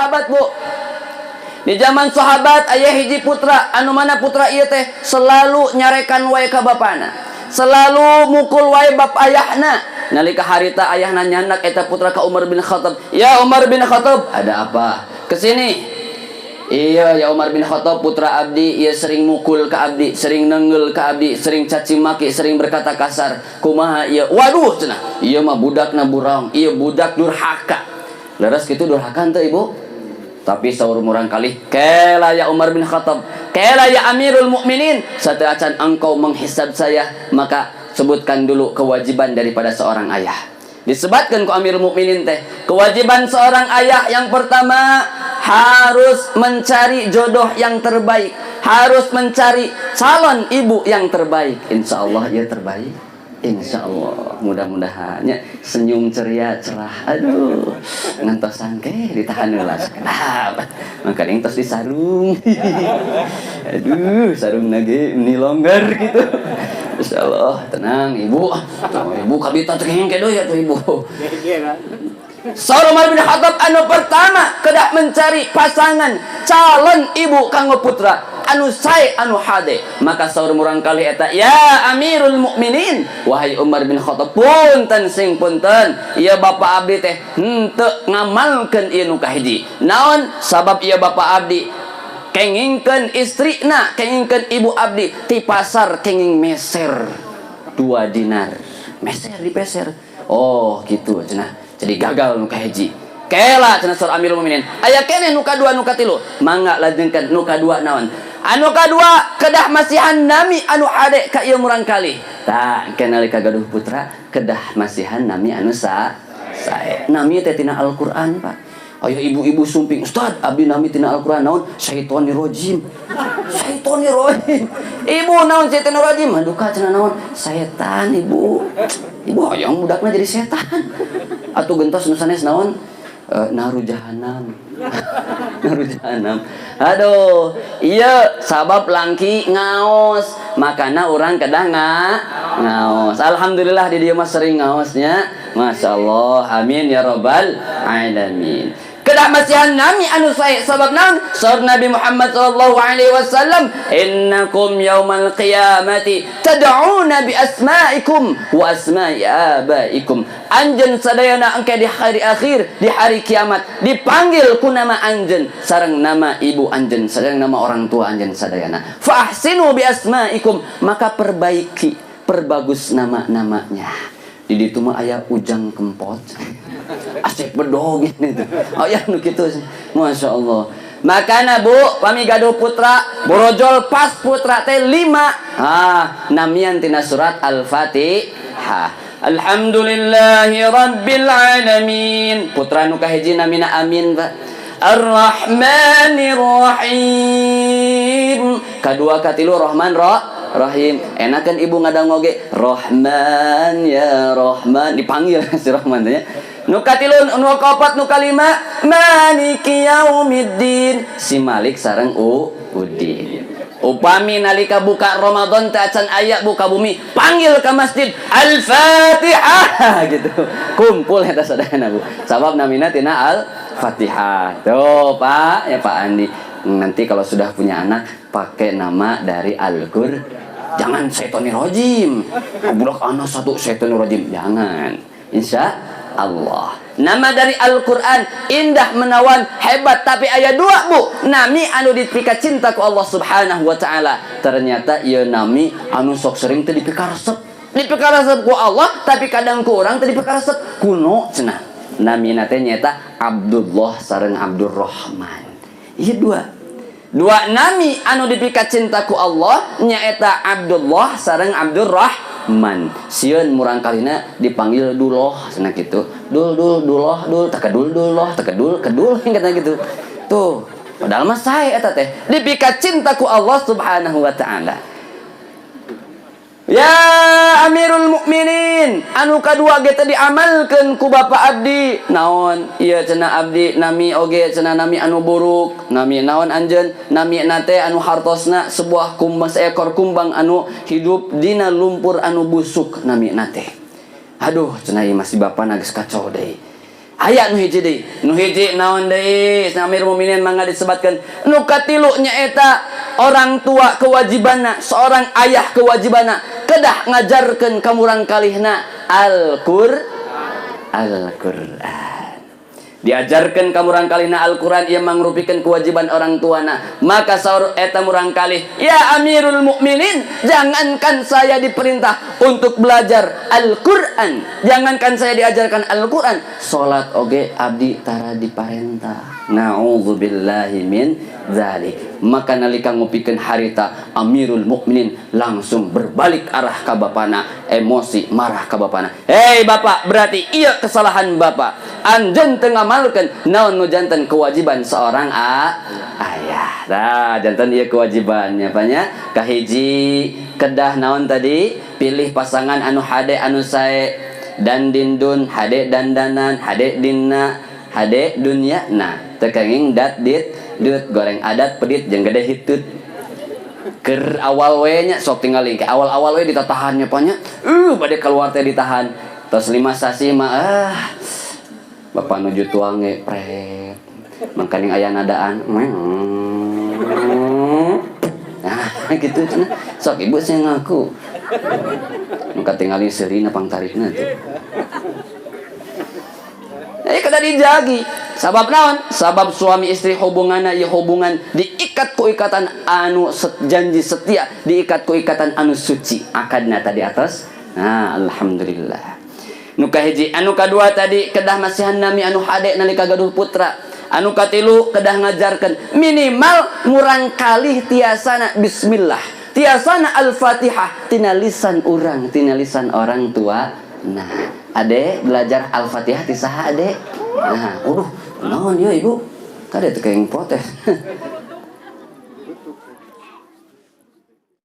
sahabat, Bu. Di zaman sahabat aya hiji putra, anu mana putra ieu teh selalu nyarekan wae ka bapana, selalu mukul wae bap ayahna. Nalika harita ayahna nyandak eta putra ka Umar bin Khattab. Ya Umar bin Khattab, ada apa? Kesini. Iya ya Umar bin Khattab, putra abdi ia sering mukul ka abdi, sering nenggel ka abdi, sering caci maki, sering berkata kasar. Kumaha ieu? Waduh cenah. Ieu mah budakna burang, ieu budak durhaka. Leres kitu durhaka teu Ibu? Tapi saur murang kali, kela ya Umar bin Khattab, kela ya Amirul Mukminin, sateu acan engkau menghisab saya, maka sebutkan dulu kewajiban daripada seorang ayah. Disebutkan ku Amirul Mukminin teh, kewajiban seorang ayah yang pertama harus mencari jodoh yang terbaik, harus mencari calon ibu yang terbaik. Insya Allah ia terbaik. Insya Allah, mudah-mudahannya senyum ceria cerah. Aduh, ngantosan ke ditahan heula. Kenapa? Mangka tos di sarung. Aduh, sarung nage ini longgar gitu. Insya Allah, tenang Ibu. Ibu kabita teh hengke deui atuh Ibu. Saur Umar bin Khattab anu pertama kedah mencari pasangan calon ibu kanggo putra anu sae anu hade, maka saur murang kali eta, ya Amirul Mukminin, wahai Umar bin Khattab, punten sing punten, ieu bapa abdi teh henteu ngamalkeun ieu nu kahiji. Naon sabab ieu bapa abdi kengingkeun istrina, kengingkeun ibu abdi ti pasar kenging meser 2 dinar, meser dipeser. Oh gitu cenah. Jadi gagal nu kahiji. Kela cenah saur Amirul Mukminin. Aya keneh nu kadua nu katilu. Mangga lajengkeun nu kadua naon? Anu kadua kedah masihan nami anu hade ka ieu murang kali. Tah engke nalika gaduh putra kedah masihan nami anu sae. Nami teh tina Al-Qur'an, Pak. Aya ibu-ibu sumping, Ustaz, abdi nami tina Al-Qur'an naon? Syaitonir rajim. Syaitonir rajim. Ibu naon syaitonir rajim? Aduh ka cenah naon? Setan, Ibu. Ibu hoyong budakna jadi setan. Atuh gentos nu sanes naon? Naru jahanam. Naru jahanam. Aduh, iya sabab langki ngaos, makana urang kedah ngaos. Alhamdulillah di dieu mah sering ngaosnya. Masyaallah. Amin ya rabbal alamin. Kedah masihan nami anu sae sabab naon? Saur Nabi Muhammad sallallahu alaihi wasallam, innakum yaumal qiyamati tad'una bi asma'ikum wa asma'i abaikum. Anjeun sadayana engke di hari akhir, di hari kiamat dipanggil ku nama anjeun sareng nama ibu anjeun, sareng nama orang tua anjeun sadayana. Fa ahsinu bi asma'ikum, maka perbaiki, perbagus nama-namanya. Di ditu mah aya Ujang Kempot. Asep bedog ini tuh. Oh ya nu kitu. Masyaallah. Makana Bu, pami gaduh putra, borojol pas putra teh 5. Namian tina surat Al-Fatihah. Alhamdulillahi rabbil alamin. Putra nu kahiji namina Amin, Pak. Ar-Rahmanir Rahim. Kadua katilu Rahman Rahim. Enakan ibu ngadang oge Rahman ya Rahman, dipanggil si Rahman tanya. Nu katilun, nu kaopat, nu kalima Maliki Yaumiddin, si Malik sareng Udin. Upami nalika buka Ramadan teh acan aya buka bumi, panggil ke masjid Al-Fatihah gitu. Kumpul eta sadayana Bu. Sabab namina tina Al-Fatihah. Tuh Pak, ya Pak Andi. Nanti kalau sudah punya anak pakai nama dari Al-Qur'an. Jangan syaitonir rajim. Budak anak satu syaitonir rajim, jangan. Insya Allah. Nama dari Al-Qur'an indah menawan hebat, tapi aya 2 Bu. Nami anu dipika cinta ku Allah Subhanahu wa taala. Ternyata ieu nami anu sok sering teu dipikaresep. Dipikaresep ku Allah, tapi kadang ku urang teu dipikaresep kuno cenah. Namina teh nyaeta Abdullah sareng Abdurrahman. Ieu 2 nami anu dipika cinta ku Allah nyaeta Abdullah sareng Abdurrahman. Sieun murang kalina dipanggil Duloh cenah kitu. Duloh, takedul Duloh, takedul kata gitu. Tuh, padahal mah sae eta teh dipika cinta ku Allah Subhanahu wa taala. Ya Amirul Mukminin, anu kadua ge teh diamalkeun ku bapa abdi. Naon? Ieu cenah abdi nami oge cenah nami anu buruk. Nami naon anjeun? Nami nate anu hartosna sebuah seekor kumbang anu hidup dina lumpur anu busuk nami nate. Aduh cenah ieu masih bapa geus kacau deui. Aya nu hiji deui. Nu hiji naon deui? Amirul Mukminin mangga disebutkeun. Nu katilu nyaeta orang tua kewajibanna, seorang ayah kewajibanna kedah ngajarkeun ka murang kalihna Al-Qur'an. Diajarkan ka murang kalihna Al-Qur'an ieu mangrupikeun kewajiban orang tuana. Maka saur eta murang kalih, ya Amirul Mukminin, jangankan saya diperintah untuk belajar Al-Qur'an, jangankan saya diajarkan Al-Qur'an, salat oge abdi tara diparentah. Nauzubillahi min dzalik. Maka nalika ngupikeun harita, Amirul Mukminin langsung berbalik arah ka bapana, emosi marah ka bapana. Hei bapak, berarti iya kesalahan bapak. Anjeun teu ngamalkeun naon nu janten kewajiban seorang ayah. Nah, janten ieu kewajibannya apanya? Kahiji kedah naon tadi? Pilih pasangan anu hade anu sae dan dindun, hade dandanan, hade dinna, hade dunya. Nah, teu kenging dat dit dut goreng adat pedit jeung gede hitut. Keur awal we nya sok tinggali ke awal-awal we ditatahannya panya. Bade keluar teh ditahan. Tos 5 sasi mah bapak nuju tuang ge pret. Mangkaning aya nadaan. Nah, gitu cenah. Sok ibu saya ngaku. Mangka tingali seurina pangtarikna teh. Kada dijagi. Sabab naon? Sabab suami istri hubunganna ieu hubungan diikat ku ikatan anu janji setia, diikat ku ikatan anu suci. Akadna tadi atas. Nah, alhamdulillah. Nu kahiji, anu kadua tadi kedah masihan nami anu hade nalika gaduh putra. Anu katilu kedah ngajarkeun minimal murang kalih tiasana bismillah. Tiasana Al-Fatihah tina lisan urang, tina lisan orang tua. Nah, ade belajar Al-Fatihah ti saha ade? Nah, naon ya ibu? Kade teu kenging protes.